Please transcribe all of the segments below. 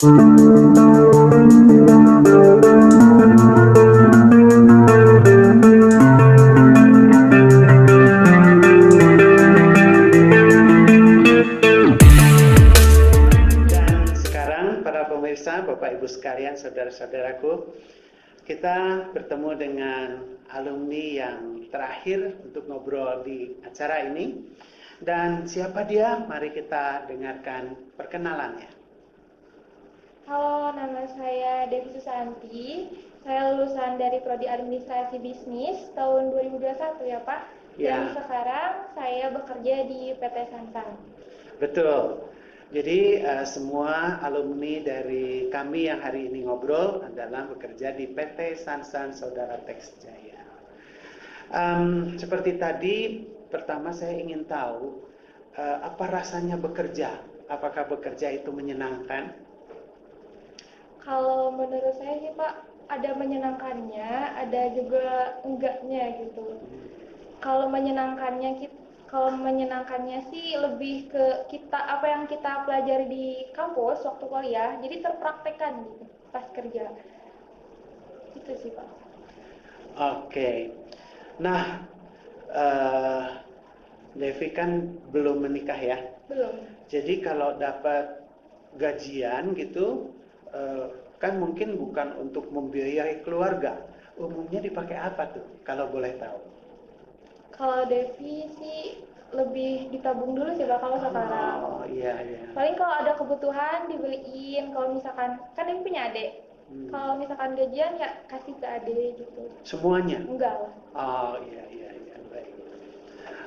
Dan sekarang para pemirsa, Bapak Ibu sekalian, saudara-saudaraku, kita bertemu dengan alumni yang terakhir untuk ngobrol di acara ini. Dan siapa dia? Mari kita dengarkan perkenalannya. Halo, nama saya Devi Susanti. Saya lulusan dari Prodi Administrasi Bisnis tahun 2021 ya Pak. Dan sekarang saya bekerja di PT Sansan. Betul. Jadi semua alumni dari kami yang hari ini ngobrol adalah bekerja di PT Sansan Saudara Teks Jaya. Seperti tadi, pertama saya ingin tahu apa rasanya bekerja. Apakah bekerja itu menyenangkan? Kalau menurut saya sih Pak, ada menyenangkannya, ada juga enggaknya gitu. Kalau menyenangkannya sih lebih ke kita apa yang kita pelajari di kampus waktu kuliah, jadi terpraktekkan gitu pas kerja. Itu sih Pak. Oke. Nah, Devi kan belum menikah ya? Belum. Jadi kalau dapat gajian gitu, kan mungkin bukan untuk membiayai keluarga. Umumnya dipakai apa tuh, kalau boleh tahu? Kalau Devi sih lebih ditabung dulu sih Pak kalau sekarang. Oh iya. Paling kalau ada kebutuhan dibeliin, kalau misalkan kan Devi punya adik. Kalau misalkan gajian ya kasih ke adik gitu. Semuanya? Enggak lah. Oh iya, baik.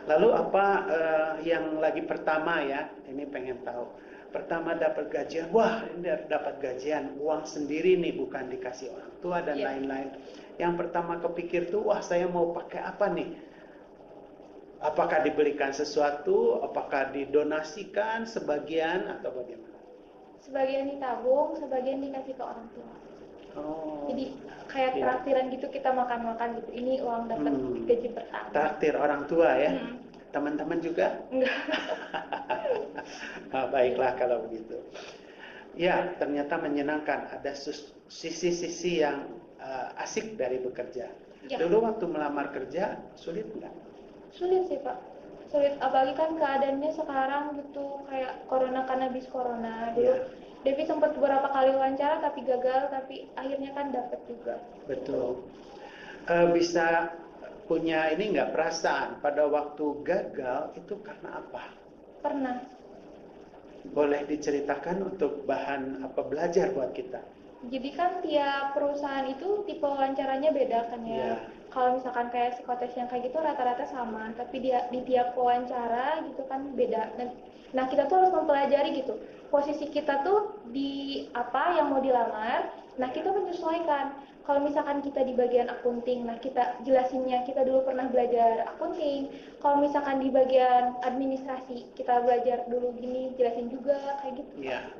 Lalu apa yang lagi pertama ya, ini pengen tahu. Pertama dapat gajian, wah ini dapat gajian, uang sendiri nih, bukan dikasih orang tua dan lain-lain. Yang pertama kepikir tuh, wah saya mau pakai apa nih? Apakah dibelikan sesuatu, apakah didonasikan sebagian atau bagaimana? Sebagian ditabung, sebagian dikasih ke orang tua. Oh. Jadi kayak traktiran gitu, kita makan-makan gitu. Ini uang dapat gaji pertama. Traktir orang tua ya? Teman-teman juga? Enggak. Baiklah kalau begitu. Ya, ternyata menyenangkan. Ada sisi-sisi yang asik dari bekerja. Ya. Dulu waktu melamar kerja, sulit nggak? Sulit sih Pak. Sulit, apalagi kan keadaannya sekarang gitu kayak corona, kan habis corona dulu. Devi sempat beberapa kali wawancara tapi gagal, tapi akhirnya kan dapat juga. Betul. Bisa punya ini nggak perasaan pada waktu gagal itu karena apa? Pernah. Boleh diceritakan untuk bahan apa belajar buat kita? Jadi kan tiap perusahaan itu tipe wawancaranya beda kan ya. Kalau misalkan kayak psikotes yang kayak gitu rata-rata sama, tapi di tiap wawancara gitu kan beda. Nah kita tuh harus mempelajari gitu posisi kita tuh di apa yang mau dilamar. Nah kita menyesuaikan. Kalau misalkan kita di bagian akunting, nah kita jelasinnya kita dulu pernah belajar akunting. Kalau misalkan di bagian administrasi, kita belajar dulu gini, jelasin juga kayak gitu. Iya.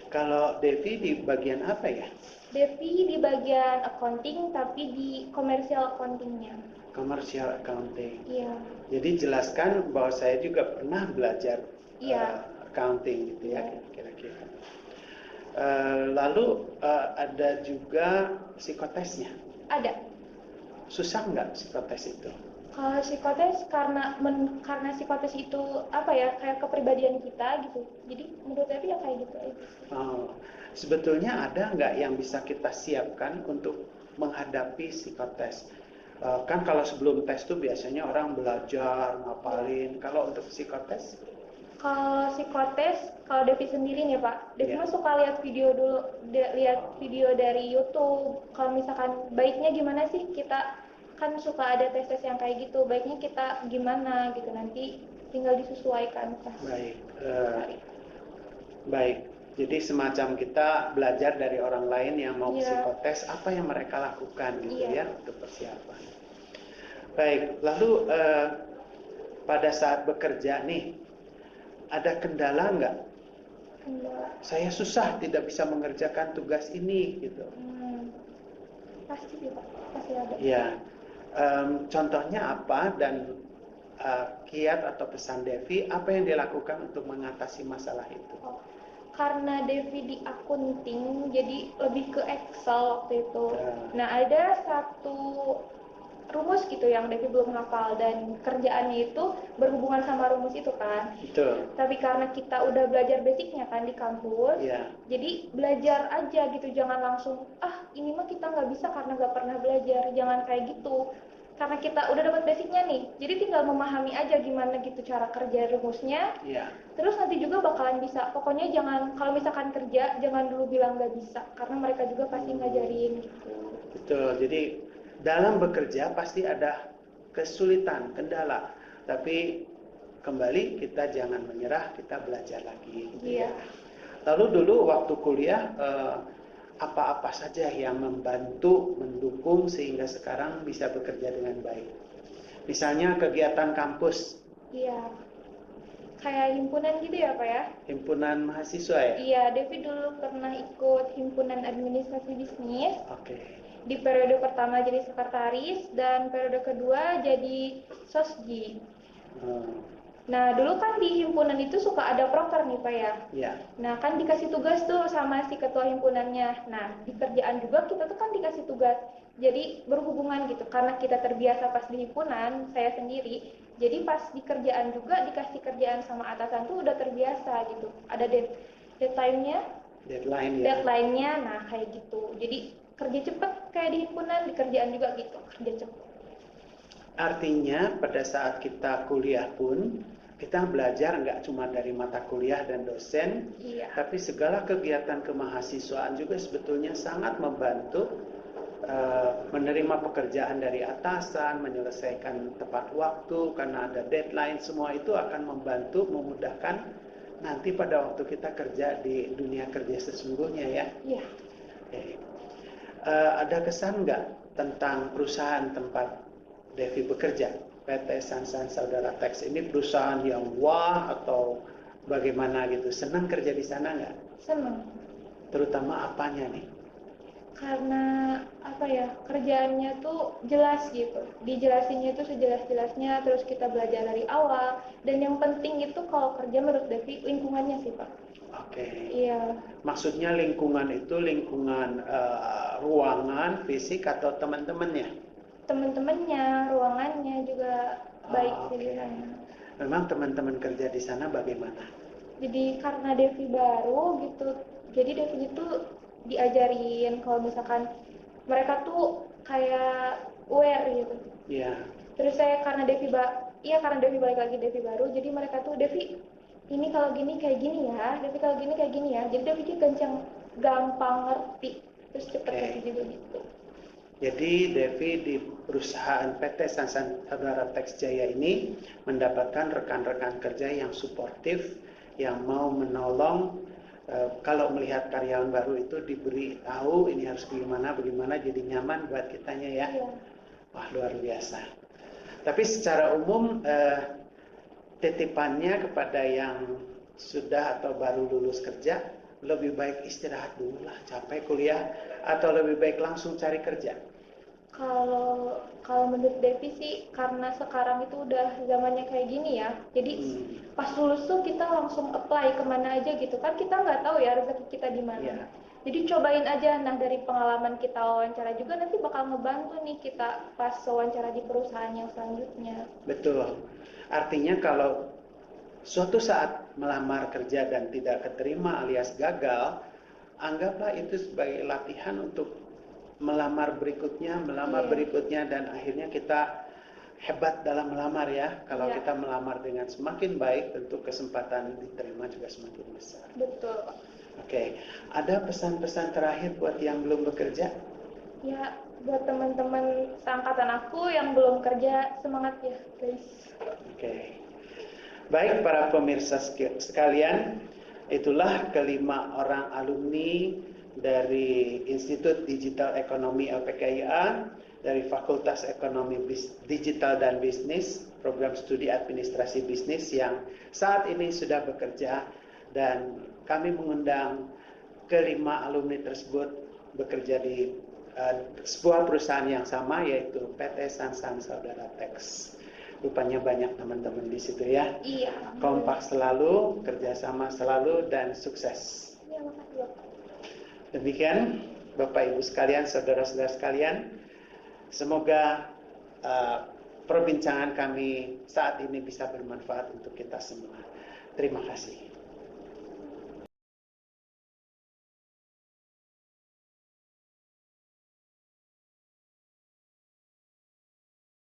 Kalau Devi di bagian apa ya? Devi di bagian accounting, tapi di commercial accountingnya. Commercial accounting. Iya. Jadi jelaskan bahwa saya juga pernah belajar accounting gitu ya, kira-kira. Lalu ada juga psikotesnya. Ada. Susah nggak psikotes itu? Kalau psikotes karena psikotes itu apa ya, kayak kepribadian kita gitu. Jadi menurut Devi ya kayak gitu aja. Sebetulnya ada nggak yang bisa kita siapkan untuk menghadapi psikotes? Kan kalau sebelum tes tuh biasanya orang belajar, ngapalin. Kalau untuk psikotes? Kalau psikotes, kalau Devi sendiri nih Pak, Devi mah suka lihat video dulu, lihat video dari YouTube. Kalau misalkan baiknya gimana sih, kita kan suka ada tes-tes yang kayak gitu, baiknya kita gimana gitu, nanti tinggal disesuaikan. Baik. Jadi semacam kita belajar dari orang lain yang mau psikotes, apa yang mereka lakukan gitu ya untuk persiapan. Baik, lalu pada saat bekerja nih, ada kendala nggak? Saya susah tidak bisa mengerjakan tugas ini gitu. Pasti Pak, pasti ada. Ya, contohnya apa dan kiat atau pesan Devi apa yang dilakukan untuk mengatasi masalah itu? karena Devi di akunting, jadi lebih ke Excel waktu itu. Ya. Nah, ada satu rumus gitu yang Devi belum hafal dan kerjaannya itu berhubungan sama rumus itu kan. Betul. Tapi karena kita udah belajar basicnya kan di kampus, Ya. jadi belajar aja gitu, jangan langsung ini mah kita nggak bisa karena nggak pernah belajar, jangan kayak gitu. Karena kita udah dapat basicnya nih, jadi tinggal memahami aja gimana gitu cara kerja rumusnya. Ya. Terus nanti juga bakalan bisa. Pokoknya jangan, kalau misalkan kerja jangan dulu bilang nggak bisa, karena mereka juga pasti ngajarin gitu. Betul. Jadi dalam bekerja pasti ada kesulitan, kendala. Tapi kembali kita jangan menyerah, kita belajar lagi. Gitu Iya. ya. Lalu dulu waktu kuliah apa-apa saja yang membantu, mendukung sehingga sekarang bisa bekerja dengan baik. Misalnya kegiatan kampus. Iya. Kayak himpunan gitu ya Pak ya? Himpunan mahasiswa ya? Iya, Devi dulu pernah ikut himpunan administrasi bisnis. Oke. Di periode pertama jadi sekretaris dan periode kedua jadi sosji. Nah, dulu kan di himpunan itu suka ada proker nih Pak ya? Ya. Nah, kan dikasih tugas tuh sama si ketua himpunannya. Nah, di kerjaan juga kita tuh kan dikasih tugas. Jadi berhubungan gitu, karena kita terbiasa pas di himpunan, saya sendiri. Jadi pas di kerjaan juga dikasih kerjaan sama atasan tuh udah terbiasa gitu. Ada deadline-nya, Deadline ya. deadline-nya, nah kayak gitu. Jadi kerja cepet kayak di himpunan, di kerjaan juga gitu, kerja cepet. Artinya pada saat kita kuliah pun kita belajar nggak cuma dari mata kuliah dan dosen, Iya. tapi segala kegiatan kemahasiswaan juga sebetulnya sangat membantu menerima pekerjaan dari atasan, menyelesaikan tepat waktu karena ada deadline, semua itu akan membantu, memudahkan nanti pada waktu kita kerja di dunia kerja sesungguhnya ya. Iya. Okay. Ada kesan nggak tentang perusahaan tempat Devi bekerja? PT Sansan Saudara Tax ini perusahaan yang wah atau bagaimana gitu? Senang kerja di sana nggak? Seneng. Terutama apanya nih? Karena kerjaannya tuh jelas gitu, dijelasinnya itu sejelas-jelasnya, terus kita belajar dari awal, dan yang penting itu kalau kerja menurut Devi lingkungannya sih Pak. Oke. Iya. Maksudnya lingkungan itu lingkungan ruangan, fisik atau teman-temannya? Teman-temannya, ruangannya juga baik sih di Oke. sana. Memang teman-teman kerja di sana bagaimana? Jadi karena Devi baru gitu, jadi Devi itu diajarin kalau misalkan mereka tuh kayak aware gitu. Ya. Terus saya karena Devi balik lagi Devi baru, jadi mereka tuh Devi ini kalau gini kayak gini ya, Devi kalau gini kayak gini ya. Jadi Devi gampang ngerti, terus cepet ngerti juga gitu. Jadi Devi di perusahaan PT Sansan Saudara Tax Jaya ini mendapatkan rekan-rekan kerja yang suportif, yang mau menolong. Kalau melihat karyawan baru itu diberi tahu ini harus bagaimana jadi nyaman buat kitanya ya. Iya. Wah, luar biasa. Tapi secara umum titipannya kepada yang sudah atau baru lulus kerja, lebih baik istirahat dulu lah, capek kuliah, atau lebih baik langsung cari kerja? Kalau menurut Devi sih, karena sekarang itu udah zamannya kayak gini ya, jadi pas lulus tuh kita langsung apply kemana aja gitu kan, kita nggak tahu ya rezeki kita di mana. Yeah. Jadi cobain aja, nah dari pengalaman kita wawancara juga nanti bakal ngebantu nih kita pas wawancara di perusahaan yang selanjutnya. Betul. Artinya kalau suatu saat melamar kerja dan tidak keterima alias gagal, anggaplah itu sebagai latihan untuk melamar berikutnya, dan akhirnya kita hebat dalam melamar ya. Kalau kita melamar dengan semakin baik, tentu kesempatan diterima juga semakin besar. Betul. Oke. Ada pesan-pesan terakhir buat yang belum bekerja? Ya, buat teman-teman seangkatan aku yang belum kerja, semangat ya guys. Oke. Baik para pemirsa sekalian, itulah kelima orang alumni dari Institut Digital Ekonomi LPKIA, dari Fakultas Ekonomi Digital dan Bisnis, program studi administrasi bisnis yang saat ini sudah bekerja, dan kami mengundang kelima alumni tersebut bekerja di sebuah perusahaan yang sama, yaitu PT Sansan Saudara Tax. Rupanya banyak teman-teman di situ ya. Iya. Kompak selalu, kerjasama selalu, dan sukses. Demikian Bapak Ibu sekalian, saudara-saudara sekalian, semoga perbincangan kami saat ini bisa bermanfaat untuk kita semua. Terima kasih.